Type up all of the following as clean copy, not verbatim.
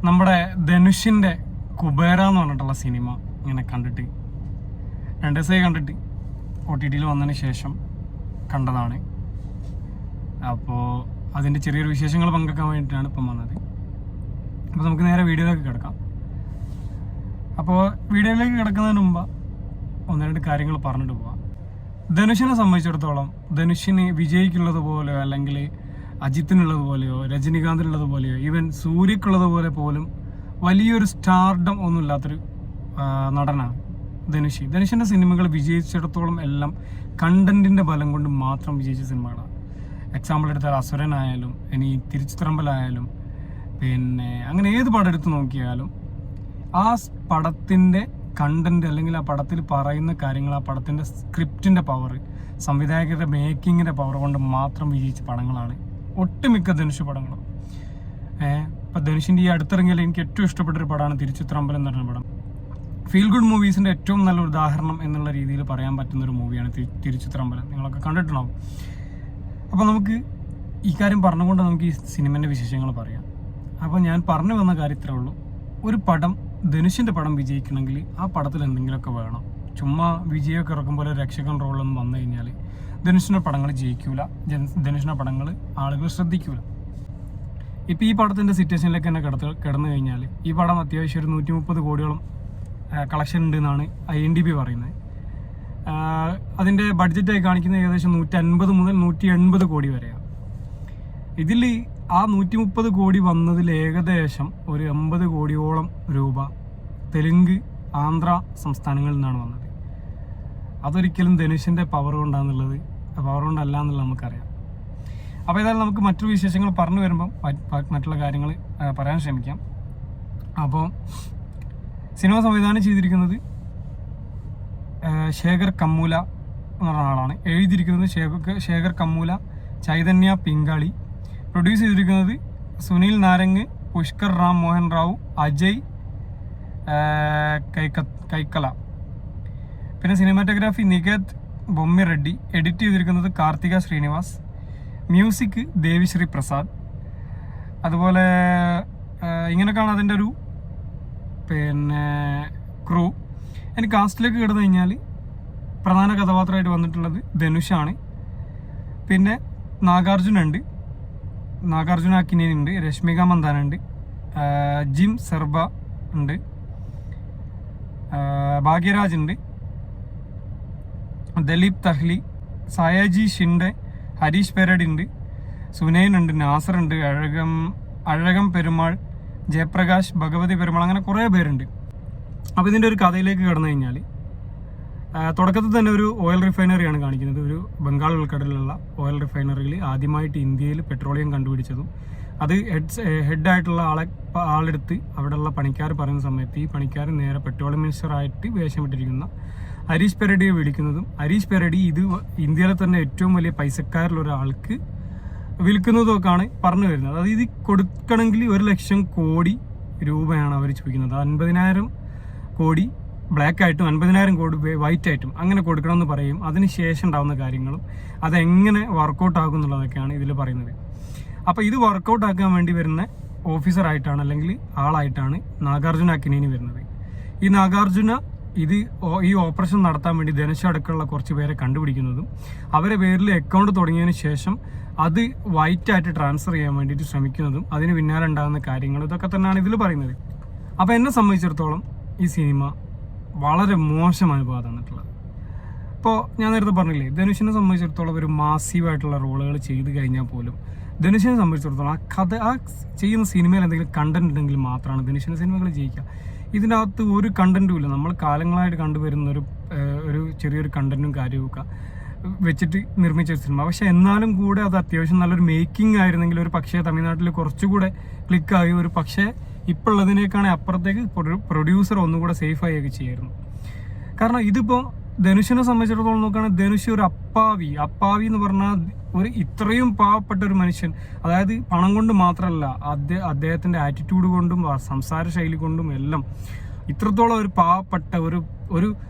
നമ്മുടെ ധനുഷിൻ്റെ കുബേര എന്ന് പറഞ്ഞിട്ടുള്ള സിനിമ ഇങ്ങനെ കണ്ടിട്ട് 2 ദിവസമായി കണ്ടിട്ട് OTT-യിൽ വന്നതിന് ശേഷം കണ്ടതാണ്. അപ്പോൾ അതിൻ്റെ ചെറിയൊരു വിശേഷങ്ങൾ പങ്കുവെക്കാൻ വേണ്ടിയിട്ടാണ് ഇപ്പം വന്നത്. അപ്പോൾ നമുക്ക് നേരെ വീഡിയോയിലേക്ക് കിടക്കാം. അപ്പോൾ വീഡിയോയിലേക്ക് കിടക്കുന്നതിന് മുമ്പ് 1-2 കാര്യങ്ങൾ പറഞ്ഞിട്ട് പോവാം. ധനുഷിനെ സംബന്ധിച്ചിടത്തോളം ധനുഷിന് വിജയ്ക്കുള്ളതുപോലെയോ അല്ലെങ്കിൽ അജിത്തിനുള്ളതുപോലെയോ രജനികാന്തിനുള്ളതുപോലെയോ ഈവൻ സൂര്യക്കുള്ളതുപോലെ പോലും വലിയൊരു സ്റ്റാർഡം ഒന്നുമില്ലാത്തൊരു നടനാണ് ധനുഷിൻ്റെ സിനിമകൾ വിജയിച്ചിടത്തോളം എല്ലാം കണ്ടന്റിന്റെ ബലം കൊണ്ട് മാത്രം വിജയിച്ച സിനിമകളാണ്. എക്സാമ്പിൾ എടുത്താൽ അസുരനായാലും ഇനി തിരുച്ചിത്രമ്പലായാലും പിന്നെ അങ്ങനെ ഏത് പടം എടുത്ത് നോക്കിയാലും ആ പടത്തിൻ്റെ കണ്ടന്റ് അല്ലെങ്കിൽ ആ പടത്തിൽ പറയുന്ന കാര്യങ്ങൾ, ആ പടത്തിൻ്റെ സ്ക്രിപ്റ്റിൻ്റെ പവർ, സംവിധായകരുടെ മേക്കിങ്ങിൻ്റെ പവർ കൊണ്ട് മാത്രം വിജയിച്ച പടങ്ങളാണ് ഒട്ടുമിക്ക ധനുഷ് പടങ്ങളും. ഇപ്പം ധനുഷിൻ്റെ ഈ അടുത്തിറങ്ങിയാൽ എനിക്ക് ഏറ്റവും ഇഷ്ടപ്പെട്ടൊരു പടമാണ് തിരുച്ചിത്രമ്പലം എന്ന് പറഞ്ഞ പടം. ഫീൽ ഗുഡ് മൂവീസിൻ്റെ ഏറ്റവും നല്ലൊരു ഉദാഹരണം എന്നുള്ള രീതിയിൽ പറയാൻ പറ്റുന്നൊരു മൂവിയാണ് തിരുച്ചിത്രമ്പലം. നിങ്ങളൊക്കെ കണ്ടിട്ടുണ്ടാവും. അപ്പോൾ നമുക്ക് ഈ കാര്യം പറഞ്ഞുകൊണ്ട് നമുക്ക് ഈ സിനിമേൻ്റെ വിശേഷങ്ങൾ പറയാം. അപ്പോൾ ഞാൻ പറഞ്ഞു വന്ന കാര്യം ഇത്രേ ഉള്ളൂ. ഒരു പടം, ധനുഷിൻ്റെ പടം വിജയിക്കണമെങ്കിൽ ആ പടത്തിൽ എന്തെങ്കിലുമൊക്കെ വേണം. ചുമ്മാ വിജയമൊക്കെ ഇറക്കുമ്പോൾ രക്ഷകൻ റോളൊന്നും വന്നു കഴിഞ്ഞാൽ ധനുഷിൻ്റെ പടങ്ങൾ ജയിക്കൂല, ധനുഷിൻ്റെ പടങ്ങൾ ആളുകൾ ശ്രദ്ധിക്കൂല. ഇപ്പോൾ ഈ പടത്തിൻ്റെ സിറ്റുവേഷനിലേക്ക് തന്നെ കിടന്നു കഴിഞ്ഞാൽ ഈ പടം അത്യാവശ്യം ഒരു 130 കോടിയോളം കളക്ഷൻ ഉണ്ട് എന്നാണ് IMDb പറയുന്നത്. അതിൻ്റെ ബഡ്ജറ്റായി കാണിക്കുന്നത് ഏകദേശം 150 മുതൽ 180 കോടി വരെയാണ്. ഇതിൽ ആ 130 കോടി വന്നതിൽ ഏകദേശം ഒരു 80 കോടിയോളം രൂപ തെലുങ്ക്, ആന്ധ്ര സംസ്ഥാനങ്ങളിൽ നിന്നാണ് വന്നത്. അതൊരിക്കലും ധനുഷിൻ്റെ പവർ കൊണ്ടാണെന്നുള്ളത്, പവർ കൊണ്ടല്ല എന്നുള്ളത് നമുക്കറിയാം. അപ്പോൾ ഏതായാലും നമുക്ക് മറ്റൊരു വിശേഷങ്ങൾ പറഞ്ഞു വരുമ്പം മറ്റുള്ള കാര്യങ്ങൾ പറയാൻ ശ്രമിക്കാം. അപ്പോൾ സിനിമ സംവിധാനം ചെയ്തിരിക്കുന്നത് ശേഖർ കമ്മൂല എന്ന് പറഞ്ഞ ആളാണ്. എഴുതിയിരിക്കുന്നത് ശേഖർ കമ്മൂല, ചൈതന്യ പിങ്കാളി. പ്രൊഡ്യൂസ് ചെയ്തിരിക്കുന്നത് സുനിൽ നാരങ്, പുഷ്കർ റാം മോഹൻ റാവു, അജയ് കൈക്കല. പിന്നെ സിനിമാറ്റോഗ്രാഫി നികേത് ബൊമ്മി റെഡ്ഡി. എഡിറ്റ് ചെയ്തിരിക്കുന്നത് കാർത്തിക ശ്രീനിവാസ്. മ്യൂസിക് ദേവിശ്രീ പ്രസാദ്. അതുപോലെ ഇങ്ങനെയൊക്കെയാണ് അതിൻ്റെ ഒരു പിന്നെ ക്രൂ. ഇനി കാസ്റ്റിലേക്ക് കിടന്നു കഴിഞ്ഞാൽ പ്രധാന കഥാപാത്രമായിട്ട് വന്നിട്ടുള്ളത് ധനുഷാണ്. പിന്നെ നാഗാർജുന അക്കിനി ഉണ്ട്, രശ്മിക മന്ദാന ഉണ്ട്, ജിം സെർബ ഉണ്ട്, ഭാഗ്യരാജ് ഉണ്ട്, ദലീപ് തഹ്ലി, സായാജി ഷിൻഡെ, ഹരീഷ് പെരടി ഉണ്ട്, സുനൈൻ ഉണ്ട്, നാസർ ഉണ്ട്, അഴകം പെരുമാൾ, ജയപ്രകാശ്, ഭഗവതി പെരുമാൾ, അങ്ങനെ കുറേ പേരുണ്ട്. അപ്പോൾ ഇതിൻ്റെ ഒരു കഥയിലേക്ക് കടന്നു കഴിഞ്ഞാൽ തുടക്കത്തിൽ തന്നെ ഒരു ഓയിൽ റിഫൈനറിയാണ് കാണിക്കുന്നത്. ഒരു ബംഗാൾ ഉൾക്കടലിലുള്ള ഓയിൽ റിഫൈനറിയിൽ ആദ്യമായിട്ട് ഇന്ത്യയിൽ പെട്രോളിയം കണ്ടുപിടിച്ചതും അത് ഹെഡായിട്ടുള്ള ആളെടുത്ത് അവിടെയുള്ള പണിക്കാർ പറയുന്ന സമയത്ത് ഈ പണിക്കാർ നേരെ പെട്രോളിയം മിനിസ്റ്ററായിട്ട് വേഷമിട്ടിരിക്കുന്ന ഹരീഷ് പെരഡിയെ വിളിക്കുന്നതും ഹരീഷ് പെരഡി ഇത് ഇന്ത്യയിലെ തന്നെ ഏറ്റവും വലിയ പൈസക്കാരിലുള്ള ഒരാൾക്ക് വിൽക്കുന്നതൊക്കെയാണ് പറഞ്ഞു വരുന്നത്. അതായത് ഇത് കൊടുക്കണമെങ്കിൽ 1 ലക്ഷം കോടി രൂപയാണ് അവർ ചോദിക്കുന്നത്. 50,000 കോടി ബ്ലാക്ക് ആയിട്ടും 50,000 കോടി വൈറ്റ് ആയിട്ടും അങ്ങനെ കൊടുക്കണമെന്ന് പറയും. അതിനുശേഷം ഉണ്ടാകുന്ന കാര്യങ്ങളും അതെങ്ങനെ വർക്കൗട്ട് ആകും എന്നുള്ളതൊക്കെയാണ് ഇതിൽ പറയുന്നത്. അപ്പോൾ ഇത് വർക്കൗട്ട് ആക്കാൻ വേണ്ടി വരുന്ന ഓഫീസറായിട്ടാണ് അല്ലെങ്കിൽ ആളായിട്ടാണ് നാഗാർജുന അക്കിനി വരുന്നത്. ഈ നാഗാർജുന ഈ ഓപ്പറേഷൻ നടത്താൻ വേണ്ടി ധനുഷ് അടക്കമുള്ള കുറച്ച് പേരെ കണ്ടുപിടിക്കുന്നതും അവരെ പേരിൽ അക്കൗണ്ട് തുടങ്ങിയതിന് ശേഷം അത് വൈറ്റായിട്ട് ട്രാൻസ്ഫർ ചെയ്യാൻ വേണ്ടിയിട്ട് ശ്രമിക്കുന്നതും അതിന് പിന്നാലെ ഉണ്ടാകുന്ന കാര്യങ്ങൾ ഇതൊക്കെ തന്നെയാണ് ഇതിൽ പറയുന്നത്. അപ്പോൾ എന്നെ സംബന്ധിച്ചിടത്തോളം ഈ സിനിമ വളരെ മോശം അനുഭവം തന്നിട്ടുള്ളത്. ഇപ്പോൾ ഞാൻ നേരത്തെ പറഞ്ഞില്ലേ, ധനുഷിനെ സംബന്ധിച്ചിടത്തോളം ഒരു മാസീവായിട്ടുള്ള റോളുകൾ ചെയ്ത് കഴിഞ്ഞാൽ പോലും ധനുഷിനെ സംബന്ധിച്ചിടത്തോളം ആ ചെയ്യുന്ന സിനിമയിൽ എന്തെങ്കിലും കണ്ടന്റ് ഉണ്ടെങ്കിൽ മാത്രമാണ് ധനുഷിൻ്റെ സിനിമകൾ ജയിക്കുക. ഇതിനകത്ത് ഒരു കണ്ടന്റും ഇല്ല. നമ്മൾ കാലങ്ങളായിട്ട് കണ്ടുവരുന്ന ഒരു ചെറിയൊരു കണ്ടന്റും കാര്യമൊക്കെ വെച്ചിട്ട് നിർമ്മിച്ച സിനിമ. പക്ഷെ എന്നാലും കൂടെ അത് അത്യാവശ്യം നല്ലൊരു മേക്കിംഗ് ആയിരുന്നെങ്കിൽ ഒരു പക്ഷേ തമിഴ്നാട്ടിൽ കുറച്ചുകൂടെ ക്ലിക്കായി, ഒരു പക്ഷേ ഇപ്പോൾ ഉള്ളതിനേക്കാണ് അപ്പുറത്തേക്ക് പ്രൊഡ്യൂസർ ഒന്നുകൂടെ സേഫായൊക്കെ ചെയ്യായിരുന്നു. കാരണം ഇതിപ്പോൾ ധനുഷിനെ സംബന്ധിച്ചിടത്തോളം നോക്കുകയാണെങ്കിൽ ധനുഷ് ഒരു അപ്പാവി എന്ന് പറഞ്ഞാൽ ഒരു ഇത്രയും പാവപ്പെട്ട ഒരു മനുഷ്യൻ, അതായത് പണം കൊണ്ട് മാത്രമല്ല അദ്ദേഹത്തിൻ്റെ ആറ്റിറ്റ്യൂഡ് കൊണ്ടും സംസാര ശൈലി കൊണ്ടും എല്ലാം ഇത്രത്തോളം ഒരു പാവപ്പെട്ട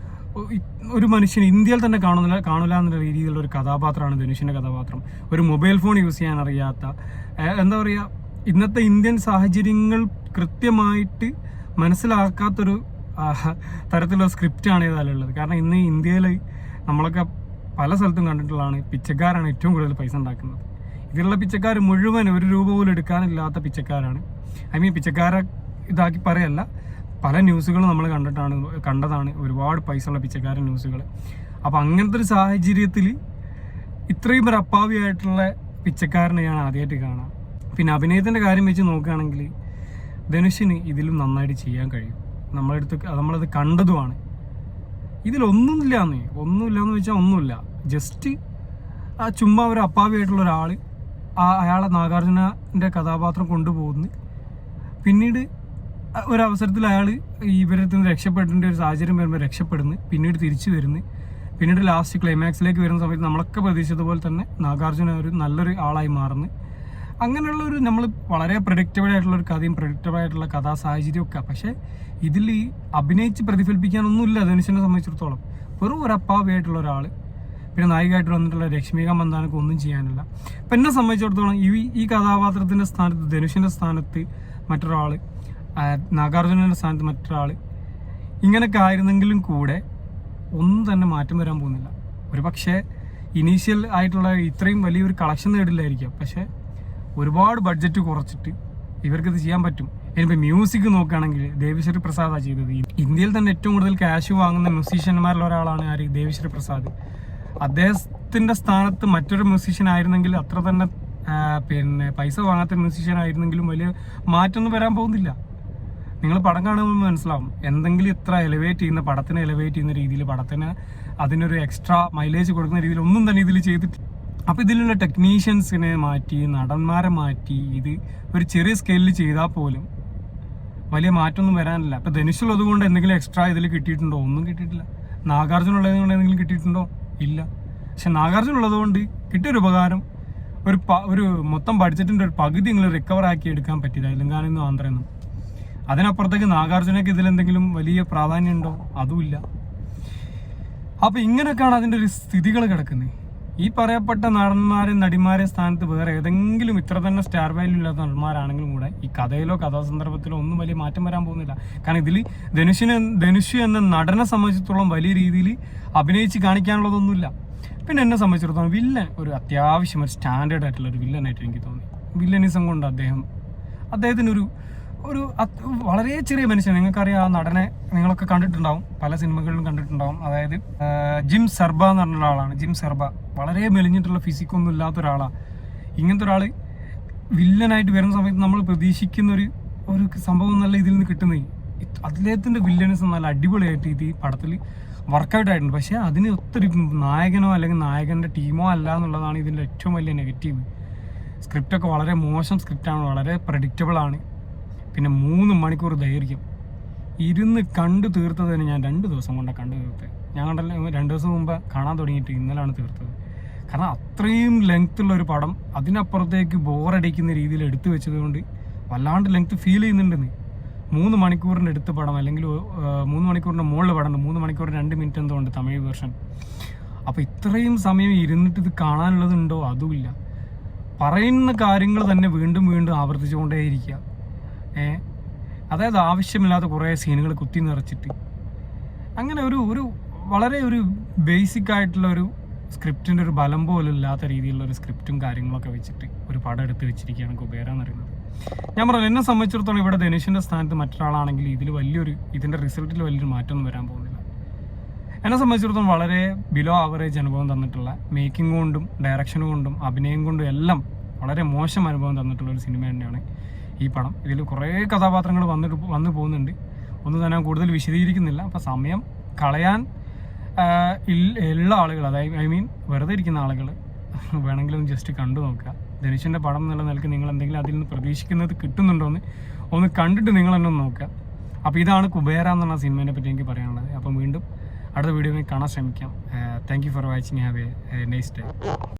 ഒരു മനുഷ്യൻ ഇന്ത്യയിൽ തന്നെ കാണില്ല എന്നുള്ള രീതിയിലുള്ള ഒരു കഥാപാത്രമാണ് ധനുഷിൻ്റെ കഥാപാത്രം. ഒരു മൊബൈൽ ഫോൺ യൂസ് ചെയ്യാൻ അറിയാത്ത, എന്താ പറയുക, ഇന്നത്തെ ഇന്ത്യൻ സാഹചര്യങ്ങൾ കൃത്യമായിട്ട് മനസ്സിലാക്കാത്തൊരു തരത്തിലുള്ള സ്ക്രിപ്റ്റാണ് ഇതിലുള്ളത്. കാരണം ഇന്ന് ഇന്ത്യയിൽ നമ്മളൊക്കെ പല സ്ഥലത്തും കണ്ടിട്ടുള്ളതാണ്, പിച്ചക്കാരാണ് ഏറ്റവും കൂടുതൽ പൈസ ഉണ്ടാക്കുന്നത്. ഇതിലുള്ള പിച്ചക്കാർ മുഴുവൻ ഒരു രൂപ പോലും എടുക്കാനില്ലാത്ത പിച്ചക്കാരാണ്. പിച്ചക്കാരെ ഇതാക്കി പറയല്ല, പല ന്യൂസുകളും നമ്മൾ കണ്ടതാണ് ഒരുപാട് പൈസ ഉള്ള പിച്ചക്കാരൻ ന്യൂസുകൾ. അപ്പം അങ്ങനത്തെ ഒരു സാഹചര്യത്തിൽ ഇത്രയും ഒരു അപ്പാവിയായിട്ടുള്ള പിച്ചക്കാരനെ ഞാൻ ആദ്യമായിട്ട് കാണാം. പിന്നെ അഭിനയത്തിൻ്റെ കാര്യം വെച്ച് നോക്കുകയാണെങ്കിൽ ധനുഷിന് ഇതിലും നന്നായിട്ട് ചെയ്യാൻ കഴിയും. നമ്മളത് കണ്ടതുമാണ്. ഒന്നുമില്ലാന്ന് വെച്ചാൽ ഒന്നുമില്ല. ജസ്റ്റ് ആ ചുമ്മാ ഒരു അപ്പാവിയായിട്ടുള്ള ഒരാൾ അയാളെ നാഗാർജുനൻ്റെ കഥാപാത്രം കൊണ്ടുപോകുന്നു. പിന്നീട് ഒരവസരത്തിൽ അയാൾ ഇവരിൽ നിന്ന് രക്ഷപ്പെടേണ്ട ഒരു സാഹചര്യം വരുമ്പോൾ രക്ഷപ്പെടുന്നു, പിന്നീട് തിരിച്ചു വരുന്നു. പിന്നീട് ലാസ്റ്റ് ക്ലൈമാക്സിലേക്ക് വരുന്ന സമയത്ത് നമ്മളൊക്കെ പ്രതീക്ഷിച്ചതുപോലെ തന്നെ നാഗാർജുന ഒരു നല്ലൊരു ആളായി മാറുന്നു. അങ്ങനെയുള്ളൊരു നമ്മൾ വളരെ പ്രഡിക്റ്റബിൾ ആയിട്ടുള്ളൊരു കഥയും പ്രഡിക്റ്റബിൾ ആയിട്ടുള്ള കഥാ സാഹചര്യമൊക്കെ. പക്ഷേ ഇതിൽ ഈ അഭിനയിച്ച് പ്രതിഫലിപ്പിക്കാനൊന്നുമില്ല ധനുഷിനെ സംബന്ധിച്ചിടത്തോളം. വെറും ഒരു അപ്പാവിയായിട്ടുള്ള ഒരാൾ. പിന്നെ നായികയായിട്ട് വന്നിട്ടുള്ള രശ്മിക മന്ദാനക്ക് ഒന്നും ചെയ്യാനില്ല. അപ്പം എന്നെ സംബന്ധിച്ചിടത്തോളം ഈ കഥാപാത്രത്തിൻ്റെ സ്ഥാനത്ത്, ധനുഷിൻ്റെ സ്ഥാനത്ത് മറ്റൊരാൾ, നാഗാർജുനൻ്റെ സ്ഥാനത്ത് മറ്റൊരാൾ, ഇങ്ങനെയൊക്കെ ആയിരുന്നെങ്കിലും കൂടെ ഒന്നും തന്നെ മാറ്റം വരാൻ പോകുന്നില്ല. ഒരു പക്ഷേ ഇനീഷ്യൽ ആയിട്ടുള്ള ഇത്രയും വലിയൊരു കളക്ഷൻ നേടില്ലായിരിക്കാം, പക്ഷേ ഒരുപാട് ബഡ്ജറ്റ് കുറച്ചിട്ട് ഇവർക്കിത് ചെയ്യാൻ പറ്റും. ഇനിയിപ്പോൾ മ്യൂസിക് നോക്കുകയാണെങ്കിൽ ദേവിശ്രീ പ്രസാദാണ് ചെയ്തത്. ഇന്ത്യയിൽ തന്നെ ഏറ്റവും കൂടുതൽ ക്യാഷ് വാങ്ങുന്ന മ്യൂസീഷ്യന്മാരിൽ ഒരാളാണ് ആര്, ദേവിശ്രീ പ്രസാദ്. അദ്ദേഹത്തിൻ്റെ സ്ഥാനത്ത് മറ്റൊരു മ്യൂസീഷ്യൻ ആയിരുന്നെങ്കിൽ അത്ര തന്നെ പിന്നെ പൈസ വാങ്ങാത്ത മ്യൂസീഷ്യൻ ആയിരുന്നെങ്കിലും വലിയ മാറ്റമൊന്നും വരാൻ പോകുന്നില്ല. നിങ്ങൾ പടം കാണുമ്പോൾ മനസ്സിലാവും, എന്തെങ്കിലും ഇത്ര പടത്തിനെ എലിവേറ്റ് ചെയ്യുന്ന രീതിയിൽ, പടത്തിന് അതിനൊരു എക്സ്ട്രാ മൈലേജ് കൊടുക്കുന്ന രീതിയിൽ ഒന്നും തന്നെ ഇതിൽ ചെയ്തിട്ട്. അപ്പോൾ ഇതിലുള്ള ടെക്നീഷ്യൻസിനെ മാറ്റി, നടന്മാരെ മാറ്റി, ഇത് ഒരു ചെറിയ സ്കെയിലിൽ ചെയ്താൽ പോലും വലിയ മാറ്റമൊന്നും വരാനില്ല. അപ്പോൾ ധനുഷുള്ളത് കൊണ്ട് എന്തെങ്കിലും എക്സ്ട്രാ ഇതിൽ കിട്ടിയിട്ടുണ്ടോ? ഒന്നും കിട്ടിയിട്ടില്ല. നാഗാർജുന ഉള്ളത് കൊണ്ട് എന്തെങ്കിലും കിട്ടിയിട്ടുണ്ടോ? ഇല്ല. പക്ഷെ നാഗാർജുന ഉള്ളതുകൊണ്ട് കിട്ടിയൊരു ഉപകാരം, ഒരു മൊത്തം ബഡ്ജറ്റിൻ്റെ ഒരു പകുതി നിങ്ങൾ റിക്കവർ ആക്കി എടുക്കാൻ പറ്റിയത് തെലുങ്കാനയിൽ നിന്നും ആന്ധ്രയിൽ നിന്നും. അതിനപ്പുറത്തേക്ക് നാഗാർജുനക്ക് ഇതിലെന്തെങ്കിലും വലിയ പ്രാധാന്യം ഉണ്ടോ? അതുമില്ല. അപ്പോൾ ഇങ്ങനെയൊക്കെയാണ് അതിൻ്റെ ഒരു സ്ഥിതികൾ കിടക്കുന്നത്. ഈ പറയപ്പെട്ട നടിമാരെ സ്ഥാനത്ത് വേറെ ഏതെങ്കിലും ഇത്ര തന്നെ സ്റ്റാർ വാല്യൂ ഇല്ലാത്ത നടന്മാരാണെങ്കിലും കൂടെ ഈ കഥയിലോ കഥാസന്ദർഭത്തിലോ ഒന്നും വലിയ മാറ്റം വരാൻ പോകുന്നില്ല. കാരണം ഇതിൽ ധനുഷ് എന്ന നടനെ സംബന്ധിച്ചിടത്തോളം വലിയ രീതിയിൽ അഭിനയിച്ച് കാണിക്കാനുള്ളതൊന്നുമില്ല. പിന്നെ എന്നെ സംബന്ധിച്ചിടത്തോളം വില്ലൻ ഒരു അത്യാവശ്യം ഒരു സ്റ്റാൻഡേർഡ് ആയിട്ടുള്ള ഒരു വില്ലനായിട്ട് എനിക്ക് തോന്നി. വില്ലനിസം കൊണ്ട് അദ്ദേഹത്തിനൊരു വളരെ ചെറിയ മനുഷ്യൻ. നിങ്ങൾക്കറിയാം, ആ നടനെ നിങ്ങളൊക്കെ കണ്ടിട്ടുണ്ടാവും, പല സിനിമകളിലും കണ്ടിട്ടുണ്ടാവും. അതായത് ജിം സർബ എന്ന് പറഞ്ഞ ഒരാളാണ്. ജിം സർബ വളരെ മെലിഞ്ഞിട്ടുള്ള ഫിസിക്കൊന്നും ഇല്ലാത്ത ഒരാളാണ്. ഇങ്ങനത്തെ ഒരാൾ വില്ലനായിട്ട് വരുന്ന സമയത്ത് നമ്മൾ പ്രതീക്ഷിക്കുന്ന ഒരു സംഭവം നല്ല ഇതിൽ നിന്ന് കിട്ടുന്നത്. അദ്ദേഹത്തിൻ്റെ വില്ലനിസം നല്ല അടിപൊളിയായിട്ട് ഈ പടത്തിൽ വർക്കൗട്ട് ആയിട്ടുണ്ട്. പക്ഷേ അതിന് ഒത്തിരി നായകനോ അല്ലെങ്കിൽ നായകൻ്റെ ടീമോ അല്ല എന്നുള്ളതാണ് ഇതിൻ്റെ ഏറ്റവും വലിയ നെഗറ്റീവ്. സ്ക്രിപ്റ്റൊക്കെ വളരെ മോശം സ്ക്രിപ്റ്റാണ്, വളരെ പ്രഡിക്റ്റബിൾ ആണ്. പിന്നെ 3 മണിക്കൂർ ദൈർഘ്യം ഇരുന്ന് കണ്ടു തീർത്തത് തന്നെ ഞാൻ 2 ദിവസം കൊണ്ടാണ് കണ്ടു തീർത്തത്. ഞാൻ കണ്ടല്ലോ 2 ദിവസം മുമ്പ് കാണാൻ തുടങ്ങിയിട്ട് ഇന്നലാണ് തീർത്തത്. കാരണം അത്രയും ലെങ്ത്തുള്ള ഒരു പടം അതിനപ്പുറത്തേക്ക് ബോറടിക്കുന്ന രീതിയിൽ എടുത്തു വെച്ചത് കൊണ്ട് വല്ലാണ്ട് ലെങ്ത്ത് ഫീൽ ചെയ്യുന്നുണ്ടെന്ന്. 3 മണിക്കൂറിൻ്റെ അടുത്ത് പടം, അല്ലെങ്കിൽ 3 മണിക്കൂറിൻ്റെ മുകളിൽ പടം, 3 മണിക്കൂർ 2 മിനിറ്റ് എന്തോ ഉണ്ട് തമിഴ് വേർഷൻ. അപ്പോൾ ഇത്രയും സമയം ഇരുന്നിട്ട് ഇത് കാണാനുള്ളതുണ്ടോ? അതുമില്ല. പറയുന്ന കാര്യങ്ങൾ തന്നെ വീണ്ടും വീണ്ടും ആവർത്തിച്ചുകൊണ്ടേയിരിക്കുക. അതായത് ആവശ്യമില്ലാത്ത കുറേ സീനുകൾ കുത്തി നിറച്ചിട്ട് അങ്ങനെ ഒരു വളരെ ബേസിക് ആയിട്ടുള്ള ഒരു സ്ക്രിപ്റ്റിൻ്റെ ഒരു ബലം പോലും ഇല്ലാത്ത രീതിയിലുള്ള ഒരു സ്ക്രിപ്റ്റും കാര്യങ്ങളൊക്കെ വെച്ചിട്ട് ഒരു പടം എടുത്ത് വെച്ചിരിക്കുകയാണ് കുബേര എന്ന് പറയുന്നത്. ഞാൻ പറഞ്ഞു, എന്നെ സംബന്ധിച്ചിടത്തോളം ഇവിടെ ധനുഷിൻ്റെ സ്ഥാനത്ത് മറ്റൊരാളാണെങ്കിൽ ഇതിൻ്റെ റിസൾട്ടിൽ വലിയൊരു മാറ്റമൊന്നും വരാൻ പോകുന്നില്ല. എന്നെ സംബന്ധിച്ചിടത്തോളം വളരെ ബിലോ ആവറേജ് അനുഭവം തന്നിട്ടുള്ള, മേക്കിംഗ് കൊണ്ടും ഡയറക്ഷൻ കൊണ്ടും അഭിനയം കൊണ്ടും എല്ലാം വളരെ മോശം അനുഭവം തന്നിട്ടുള്ള ഒരു സിനിമ തന്നെയാണ് ഈ പടം. ഇതിൽ കുറേ കഥാപാത്രങ്ങൾ വന്നു പോകുന്നുണ്ട്. ഒന്നും തന്നെ കൂടുതൽ വിശദീകരിക്കുന്നില്ല. അപ്പോൾ സമയം കളയാൻ ഉള്ള ആളുകൾ, അതായത് വെറുതെ ഇരിക്കുന്ന ആളുകൾ വേണമെങ്കിലും ജസ്റ്റ് കണ്ടു നോക്കുക. ധനുഷിൻ്റെ പടം എന്നുള്ള നിലയ്ക്ക് നിങ്ങൾ എന്തെങ്കിലും അതിൽ നിന്ന് പ്രതീക്ഷിക്കുന്നത് കിട്ടുന്നുണ്ടോയെന്ന് ഒന്ന് കണ്ടിട്ട് നിങ്ങൾ തന്നെ ഒന്ന് നോക്കുക. അപ്പോൾ ഇതാണ് കുബേര എന്നുള്ള സിനിമേനെ പറ്റി എനിക്ക് പറയാനുള്ളത്. അപ്പം വീണ്ടും അടുത്ത വീഡിയോയിൽ കാണാൻ ശ്രമിക്കാം. Thank you for watching. Have A nice day.